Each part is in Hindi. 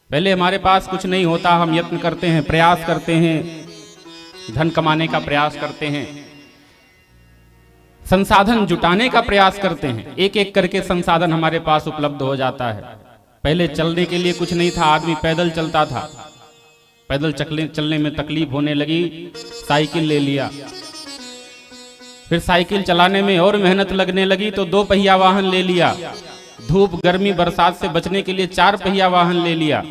पहले हमारे पास कुछ नहीं होता, हम यत्न करते हैं, प्रयास करते हैं, धन कमाने का प्रयास करते हैं, संसाधन जुटाने का प्रयास करते हैं, एक एक करके संसाधन हमारे पास उपलब्ध हो जाता है। पहले चलने के लिए कुछ नहीं था, आदमी पैदल चलता था, पैदल चलने में तकलीफ होने लगी, साइकिल ले लिया, फिर साइकिल चलाने में और मेहनत लगने लगी तो 2 पहिया वाहन ले लिया, धूप गर्मी बरसात से बचने के लिए 4 पहिया वाहन ले लिया।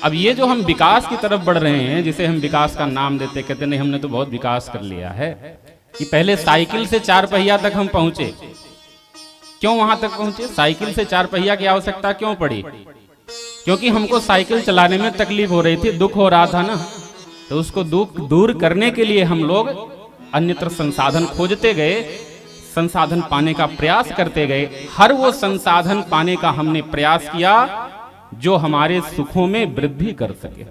अब ये जो हम विकास की तरफ बढ़ रहे हैं, जिसे हम विकास का नाम देते, कहते नहीं हमने तो बहुत विकास कर लिया है, कि पहले साइकिल से 4 पहिया तक हम पहुंचे। क्यों वहां तक पहुंचे? साइकिल से 4 पहिया की आवश्यकता क्यों पड़ी? क्योंकि हमको साइकिल चलाने में तकलीफ हो रही थी, दुख हो रहा था ना, तो उसको दुख दूर करने के लिए हम लोग अन्यत्र संसाधन खोजते गए, संसाधन पाने का प्रयास करते गए। हर वो संसाधन पाने का हमने प्रयास किया जो हमारे सुखों में वृद्धि कर सके।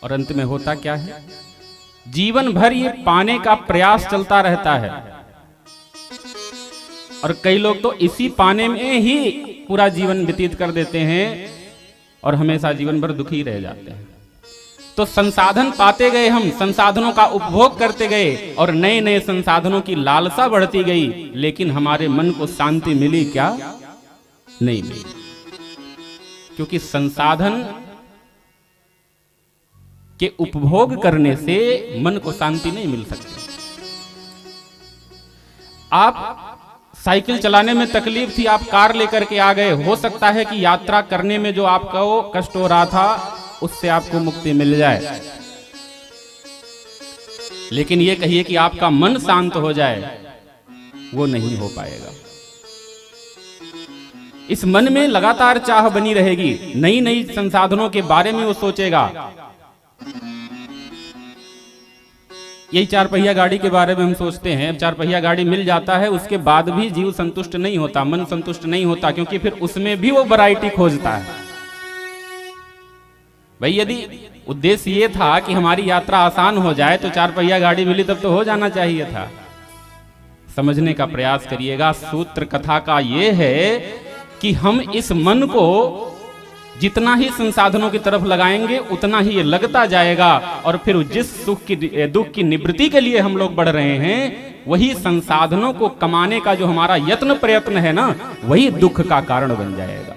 और अंत में होता क्या है? जीवन भर ये पाने का प्रयास चलता रहता है, और कई लोग तो इसी पाने में ही पूरा जीवन व्यतीत कर देते हैं और हमेशा जीवन भर दुखी रह जाते हैं। तो संसाधन पाते गए, हम संसाधनों का उपभोग करते गए और नए नए संसाधनों की लालसा बढ़ती गई, लेकिन हमारे मन को शांति मिली क्या? नहीं मिली, क्योंकि संसाधन के उपभोग करने से मन को शांति नहीं मिल सकती। आप साइकिल चलाने में तकलीफ थी, आप कार लेकर के आ गए, हो सकता है कि यात्रा करने में जो आपको कष्ट हो रहा था उससे आपको मुक्ति मिल जाए, लेकिन ये कहिए कि आपका मन शांत हो जाए, वो नहीं हो पाएगा। इस मन में लगातार चाह बनी रहेगी, नई नई संसाधनों के बारे में वो सोचेगा। यही 4 पहिया गाड़ी के बारे में हम सोचते हैं। 4 पहिया गाड़ी मिल जाता है, उसके बाद भी जीव संतुष्ट नहीं होता, मन संतुष्ट नहीं होता, क्योंकि फिर उसमें भी वो वैरायटी खोजता है। भाई यदि उद्देश्य ये था कि हमारी यात्रा आसान हो जाए तो 4 पहिया गाड़ी मिली तब तो हो जाना चाहिए था। समझने का प्रयास करिएगा। सूत्र कथा का ये है कि हम इस मन को जितना ही संसाधनों की तरफ लगाएंगे उतना ही ये लगता जाएगा, और फिर जिस दुख की निवृत्ति के लिए हम लोग बढ़ रहे हैं, वही संसाधनों को कमाने का जो हमारा यत्न प्रयत्न है ना, वही दुख का कारण बन जाएगा।